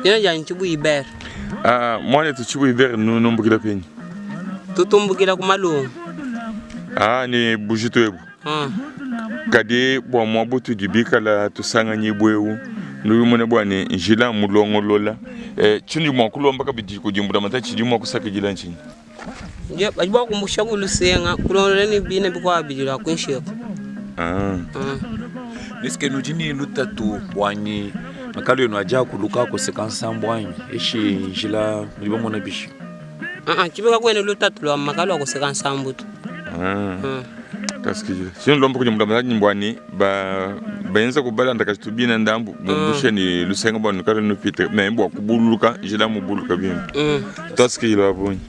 Ina ya nchibu iber. Mwana tu chibu iber no mbukila penyi. Tutumbukila kumalungu. Ni bujito ebu. Kade bwa mwabutu dibika la tusanga nyibwewu. Ndugu mwana bwane njila mulongo lola. Chini mwakulo mpaka bidi kujimbura mata chidi mwakusaka jila nchini. Je, bajibwa kumbusha kulusenga kulongola ni bine bikwa bijira kunshika. Niske nujini lutatu wani makalo yenu aja kuluka ko sekansa mbwanyi eshi njila mulibongo na bishi. Chibika kwene lutatu lwa makalo ko sekansa mbutu. Taskijile. Sino lomba kujimbura mata nyibwani bayenza kubala ndakashitubina ndambu mbushe ni lusenga bwanu kare no pite membo kubuluka njila mubuluka bimbi. Taskijile wabonyi.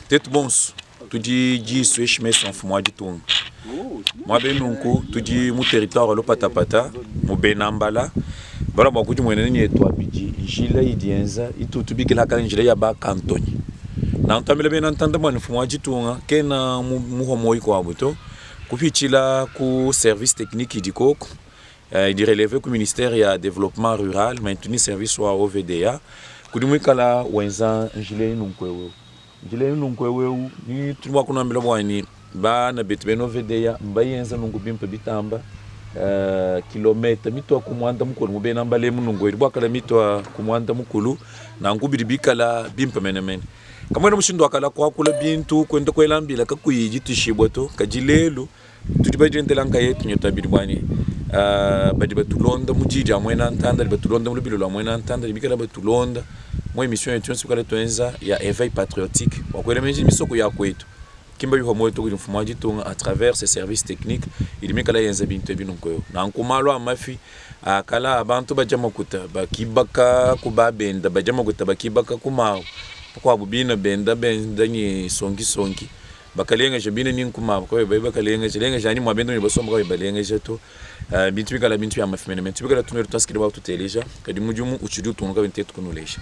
Teto bons, tu dis switch mais sans fumoi du tout. Moi ben nunku, tu dis mon territoire lo patapata, mon benambala. Bara ba kuju mwene ni eto abiji, jila idienza, itu tu bigela kan jila ya ba kantoni. Na ntamile ben entendre mon fumoi du tout nga, kena mu homoi ko abuto. Kufichila ku service technique idikoko. Il relevé ku ministère ya développement rural, maintenir service wa OVDA. Kudumikala wenza jile nunku. Jile nunkweweu ni tuwa kuna mbele mwani ba na betbeno vedeya mbayenza nungu bimpa bitamba kilometa mitwa kumwanda mukulu mubena mbale munungu bwa kala mitwa kumwanda mukulu na ngubiri bikala bimpa menemene kamwe mushindo akala kwa kula bintu kwenda kwelambila kakuyiji tushibwato kajilelo tutibajentela nkayetu nyotabiri bwani badi batulonda mujija mwena ntanda batulonda mulubilo lwa mwena ntanda bikala batulonda moi mission yetu nsikala twenza ya éveil patriotique wakwele menji misoko ya kwetu kimba yuho moyo kuli mfumo ajitunga à travers ces services techniques ilimikala yenza bintu binunko na nkumalo amafi akala abantu bajama kuta bakibaka kubabenda bajama kuta bakibaka kumao kwa bubina benda nyi songi bakalenga jabine ni nkuma kwa bakalenga jani mwabendo ni basomba kwa balenga jeto bintu bikala bintu ya mafimene bintu bikala tunero taskiri ba tuteleja kadi mujumu uchidu tunuka bintu kunuleja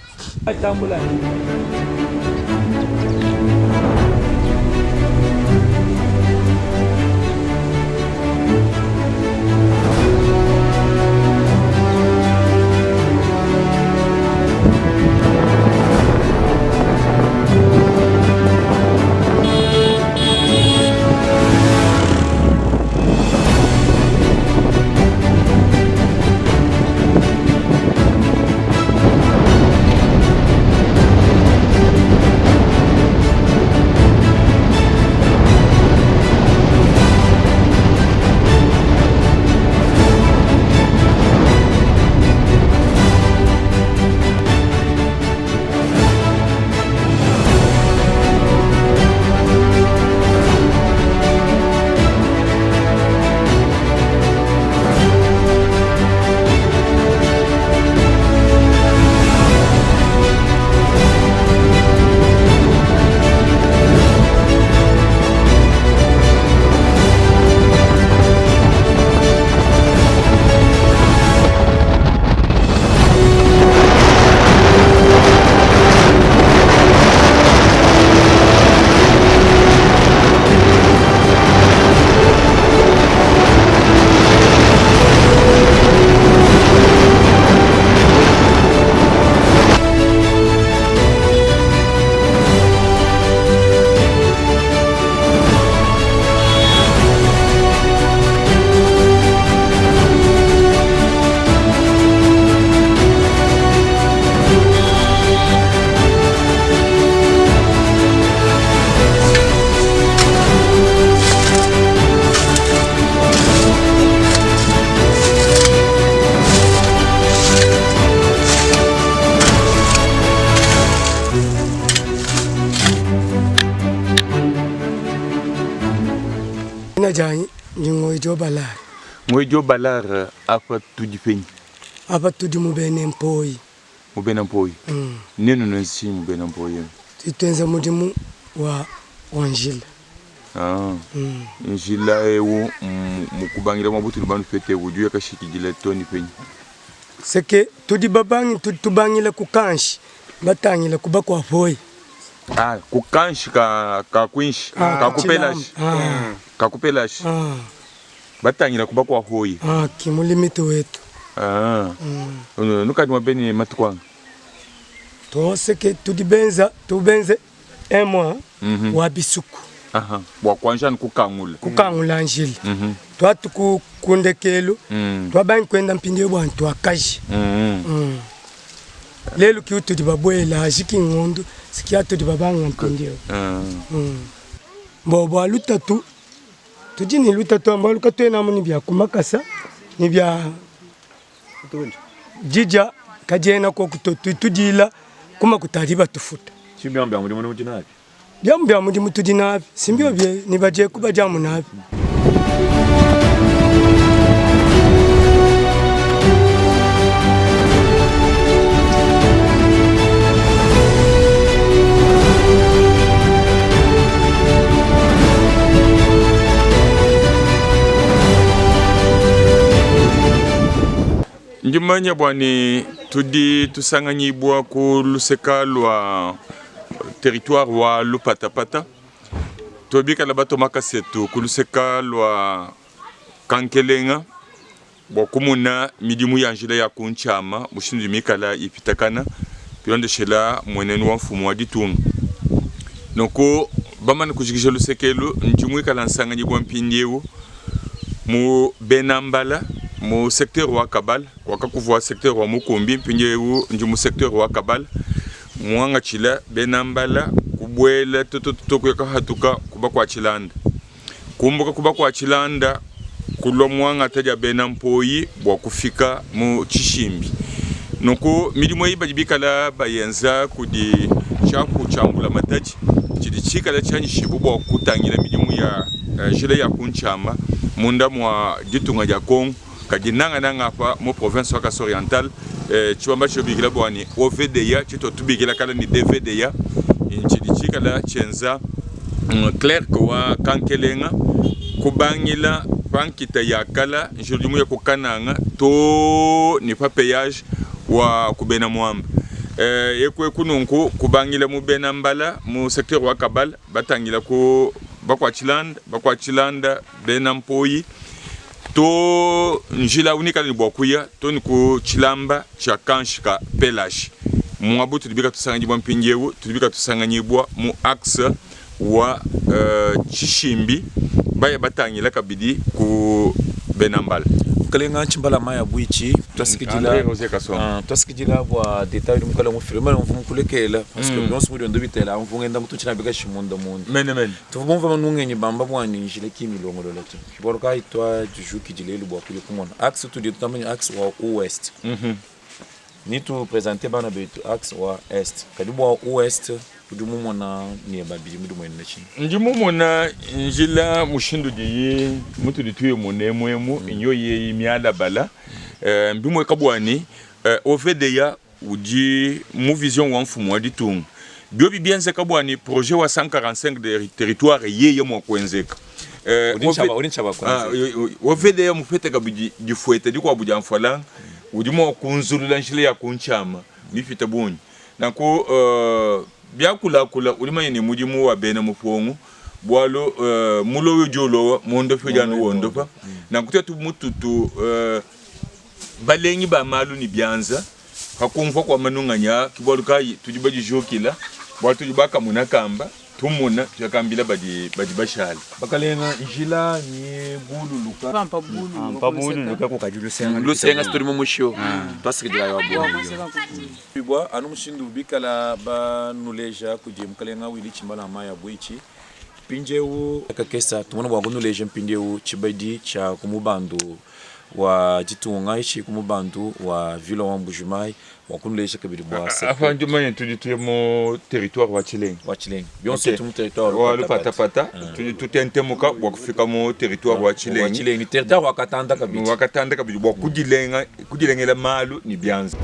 atambula. Balar. Mwejo Balar apa tudi penyi. Apa tudi mubene mpoi. Mubene mpoi. Neno nsi mubene mpoi. Titenza mudimu wa Njila. Njila ewu mukubangira mabutu libanu fete wuju ya kashikijile toni penyi. Seke tudi babangi tudi tubangila kukanshi. Batangila kuba kwa foi. Kukanshi ka kwinshi ka kupelashi. Ka kupelashi. Batangila kuba kwa hoi. Kimulimito wetu. Nukadi mabeni matukwanga. To seke tubenze emwa wa bisuku. Bwa kwanja kukangula Njila. Twatu kundekelo. Twabangi kwenda mpinde bwantu akaji. Lelo ki utu di babwela ajiki ngondo sikia tu di babanga mpinde. Bobo alutatu tujini lutatu ambalu katwena mu nibya kumakasa nibya jija kajena ko kutotu tudila kuma kutaliba tufuta. Chibyambya muri muri mujinabi. Byambya muri mutudinabi simbyo bye nibaje kuba jamu nabi. Njimanya bwani tudi tusanganyibwa ku luseka lwa territoire wa Lupatapata. Tobika la bato makasetu ku luseka lwa Kankelenga. Kumuna midimu ya Njila ya kunchama mushindu mikala ipitakana pionde shela mwenenu wa mfumu wa ditunga. Noko bamana kujikisha lusekelo njimu ikala nsanganyibwa mpindiewu mu Benambala mu secteur wa Kabal wakakuva secteur wa Mukumbi mpinjewu njumu secteur wa Kabal mwanga chila Benambala kubwela toto yaka hatuka kuba kwa Chilanda kumbuka kuba kwa Chilanda kulo mwanga taja Benampoyi bwa kufika mu Chishimbi noko milimo yibajibika la bayenza kudi chaku chambula mataji chidi chikala chanjishibu bwa kutangira milimo ya Njila ya kunchama munda mwa ditunga ja Kongo kadinanga nanga pa mo province wa Kasai Oriental chibamba chobigila bwani OVDA chito tubigila kala ni DVDA inchidichika la chenza clerc wa Kankelenga kubangila pankita ya kala njolimu ya kukananga to ni pa payage wa kubena mwamba ekwe kununku kubangila mu Benambala mu secteur wa Kabal batangila ko bakwa Chilanda Benampoyi to Njila unika ni bwakuya to ni ku Chilamba cha Kanshika Pelash mwabutu tubika tusanganyibwa mpinjewu tubika tusanganyibwa mu axe wa Chishimbi baya batangila kabidi ku Benambala Kalenga chimbala maya buichi twasikijila bwa detail mukala mu filme mvumu kulekela parce que bonso muri ndo bitela mvunga enda mutu china bega shimundo mundo mene tuvumva nungenye bamba bwani njile kimilongo lolatu kiboruka itwa jujuki jilelu bwa kule kumona axe tu ditamanya axe wa ouest ni tu présenter bana betu axe wa est kadibu wa ouest kudumu mona ni babili mudu mwene chini njimu mona Njila mushindu diye mutu dituye munemwemu inyo ye miala bala mbimwe kabwani OVDA uji mu vision wa mfumu wa ditunga biobi bienze kabwani projet wa 145 de territoire yeye mwa kwenzeka ulinchaba kwa OVDA mufete kabiji difuete diko abuja mfala uji mwa kunzulula Njila ya kunchama mifite bunyi nako biakula ulimanye ni mujimu wa bena mufongo bwalo mulo yojolo mondo fejano wondopa na kutetu mututu balengi ba malu ni byanza hakumva kwa manunganya kibwalu kai tujibaji jokila bwa tujibaka munakamba tumuna yakambila badi bashala bakalenga Njila ni bulu luka pampa bulu luka ko kajulu senga story mu mushyo twasikijira yabo bibwa anu mushindu bikala ba nuleja kuje mkalenga wili chimbala maya buichi pinjewu kakesa tumona bwa nuleja pinjewu chibadi cha kumubando wa jitunga ishi kumubantu wa vila wa Mbujimai wa kunulesha kabiri bwa se avant du moyen tu mon territoire wa Chileng bien c'est tout mon territoire wa le patapata tout un temuka wa kufika mon territoire wa Chileng ni territoire wa Katanda kabiri wa kudilengela malu ni Byanza.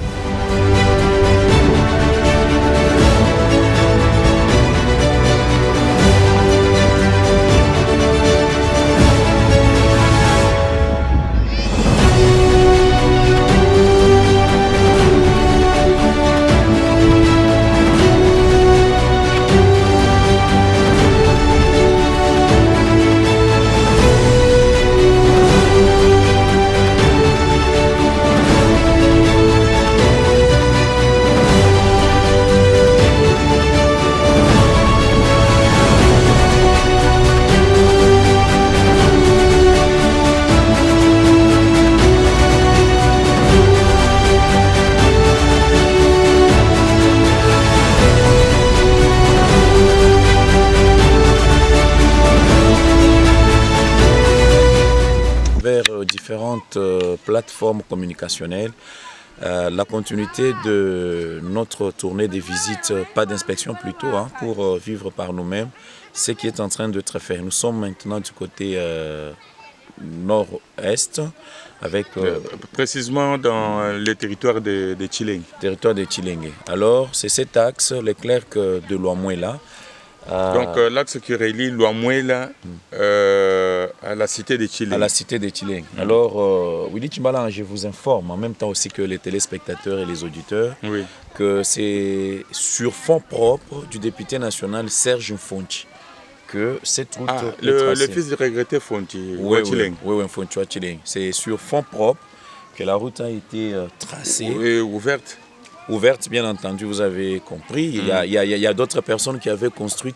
Différentes plateformes communicationnelles, la continuité de notre tournée des visites, pas d'inspection plutôt, pour vivre par nous-mêmes, ce qui est en train d'être fait. Nous sommes maintenant du côté nord-est, avec... précisément dans le territoire de Chileng. Territoire de Chileng. Alors, c'est cet axe, le clerc de Loamouela. Donc l'axe qui relie Loamouela à la cité de Chileng. À la cité de Chileng. Alors, Willy Chimbalan, je vous informe, en même temps aussi que les téléspectateurs et les auditeurs, que c'est sur fonds propres du député national Serge Mfonchi que cette route est tracée. Le fils du regretté Fonchi, Chileng. Oui, Fonchi à Chileng. C'est sur fonds propres que la route a été tracée. Oui, ouverte. Ouverte, bien entendu, vous avez compris. Il y a d'autres personnes qui avaient construit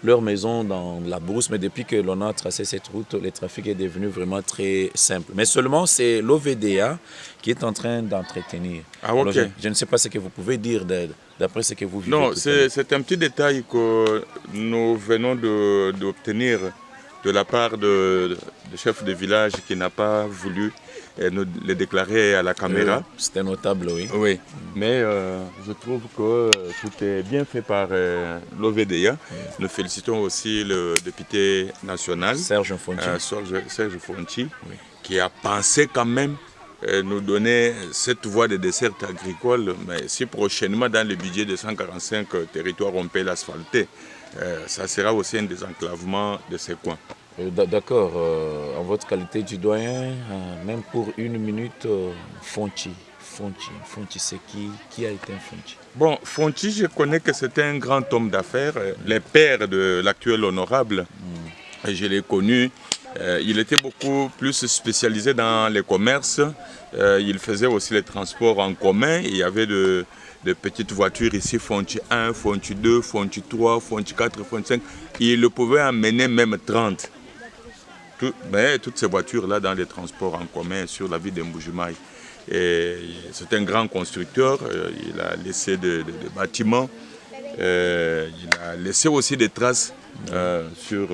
leur maison dans la brousse, mais depuis que l'on a tracé cette route, le trafic est devenu vraiment très simple. Mais seulement, c'est l'OVDA qui est en train d'entretenir. Alors, je ne sais pas ce que vous pouvez dire d'après ce que vous vivez. Non, c'est un petit détail que nous venons d'obtenir de la part du chef de village qui n'a pas voulu nous le déclarer à la caméra. C'était notable, oui. Oui, mais je trouve que tout est bien fait par l'OVDA. Nous félicitons aussi le député national, Serge Fonchi, qui a pensé quand même nous donner cette voie de dessert agricole. Mais si prochainement, dans le budget de 145 territoires, on peut l'asphalter, ça sera aussi un désenclavement de ces coins. D'accord, en votre qualité du doyen, même pour une minute, Fonchi, c'est qui a été un Fonchi? Bon, Fonchi, je connais que c'était un grand homme d'affaires, le père de l'actuel honorable. Je l'ai connu, il était beaucoup plus spécialisé dans les commerces, il faisait aussi les transports en commun, il y avait de petites voitures ici, Fonchi 1, Fonchi 2, Fonchi 3, Fonchi 4, Fonchi 5, il pouvait emmener même 30. Mais toutes ces voitures-là dans les transports en commun sur la ville de Mbujimai. C'est un grand constructeur, il a laissé des bâtiments, il a laissé aussi des traces sur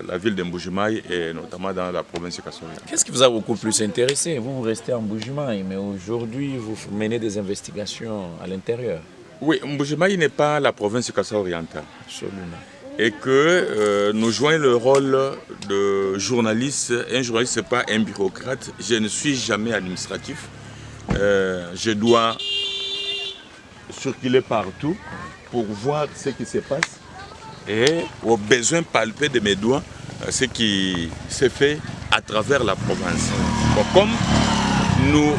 la ville de Mbujimai et notamment dans la province de Kassoria. Qu'est-ce qui vous a beaucoup plus intéressé? Vous restez en Mbujimai, mais aujourd'hui vous menez des investigations à l'intérieur. Oui, Mbujimai n'est pas la province de Kassoria orientale. Absolument. Et que nous jouons le rôle de journaliste. Un journaliste, ce n'est pas un bureaucrate. Je ne suis jamais administratif. Je dois circuler partout pour voir ce qui se passe et au besoin palpé de mes doigts ce qui se fait à travers la province. Bon, comme nous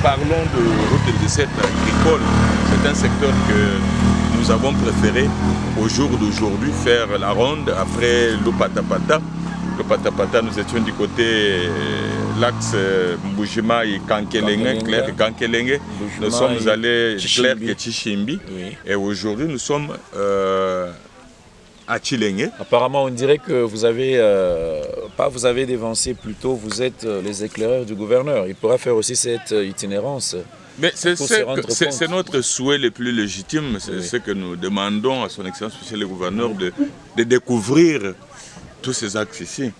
parlons de route de dessert agricole, c'est un secteur que nous avons préféré au jour d'aujourd'hui faire la ronde après le Patapata. Le Patapata, nous étions du côté l'axe Mbujimai, Kankelenge, Clerc Kankelenge. Nous sommes allés Clerc et Chichimbi. Oui. Et aujourd'hui, nous sommes à Chileng. Apparemment, on dirait que vous avez, pas vous avez dévancé, plutôt vous êtes les éclaireurs du gouverneur. Il pourra faire aussi cette itinérance. Mais c'est notre souhait le plus légitime, c'est ce que nous demandons à son Excellence, Monsieur le Gouverneur, de découvrir tous ces axes ici,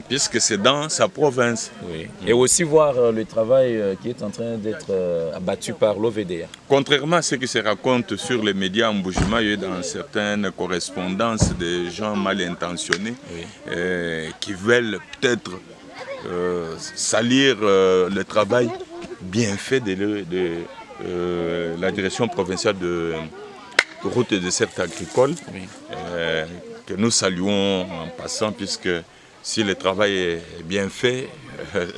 puisque c'est dans sa province. Oui. Et aussi voir le travail qui est en train d'être abattu par l'OVDA. Contrairement à ce qui se raconte sur les médias en Bujumbura, il y a dans certaines correspondances des gens mal intentionnés qui veulent peut-être salir le travail bien fait de la direction provinciale de route et de certes agricole, que nous saluons en passant, puisque si le travail est bien fait,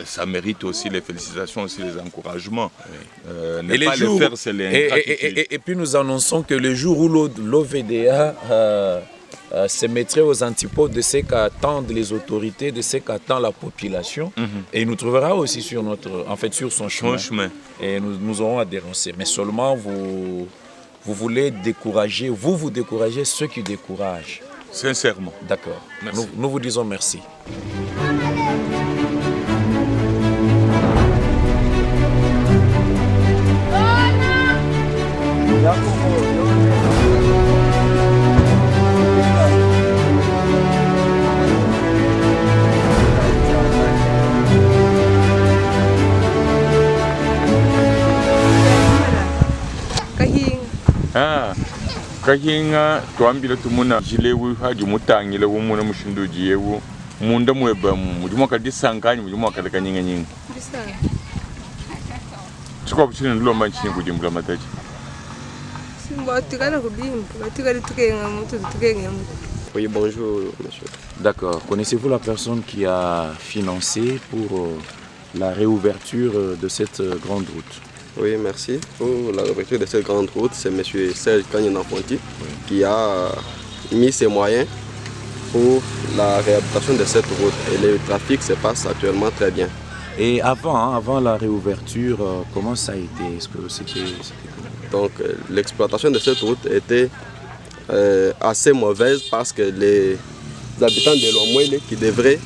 ça mérite aussi les félicitations, aussi les encouragements. Ne pas le faire, c'est l'ingratitude. Et puis nous annonçons que le jour où l'OVDA se mettrait aux antipodes de ce qu'attendent les autorités, de ce qu'attend la population, et il nous trouvera aussi sur sur son chemin. Et nous aurons à dénoncer. Mais seulement vous voulez décourager, vous découragez ceux qui découragent. Sincèrement. D'accord. Nous vous disons merci. Kahinga tuambile tumuna jilewu haji mutangile wumuna mushindu jiyewu munda mweba mujuma kadisankani mujuma kaleka nyinga nyinga chikwa buchini ndulo manchini kujimbula mataji Oui, bonjour monsieur. D'accord. Connaissez-vous la personne qui a financé pour la réouverture de cette grande route? Oui, merci. Pour la réouverture de cette grande route, c'est M. Serge Kanyanafonti qui a mis ses moyens pour la réhabilitation de cette route. Et le trafic se passe actuellement très bien. Et avant la réouverture, comment ça a été? Est-ce que c'était Donc l'exploitation de cette route était assez mauvaise parce que les habitants de Lomouele qui devraient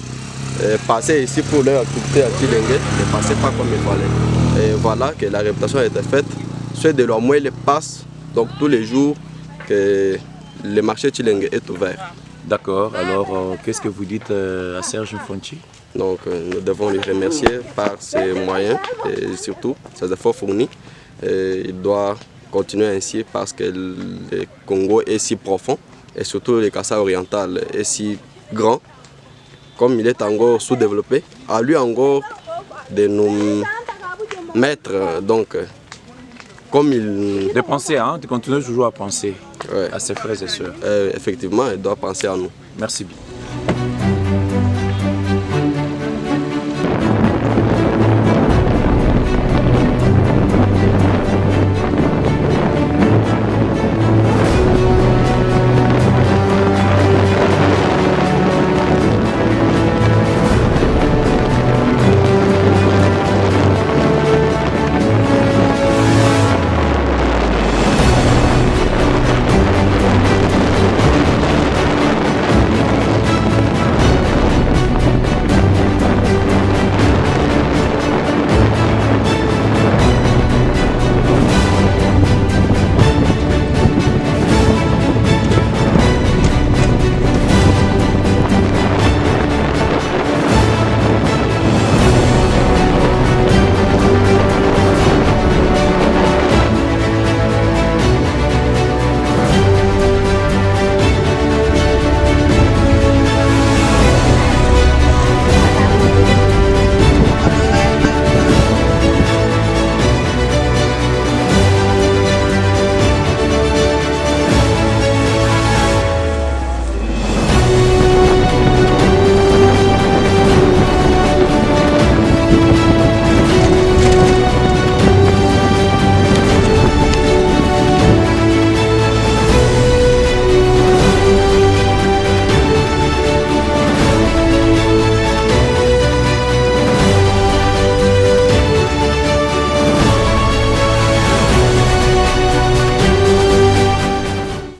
passer ici pour leur activité à Tchilenge ne passaient pas comme il fallait. Et voilà que la réhabilitation a été faite. Ceux de Lomouele passent donc tous les jours que le marché Tchilenge est ouvert. D'accord. Alors qu'est-ce que vous dites à Serge Fonti? Donc nous devons lui remercier par ses moyens et surtout ses efforts fournis. Et il doit continuer ainsi parce que le Congo est si profond et surtout le Kasaï oriental est si grand. Comme il est encore sous-développé, à lui encore de nous mettre donc comme il... De penser, de continuer toujours à penser à ses frères et sœurs. Effectivement, il doit penser à nous. Merci bien.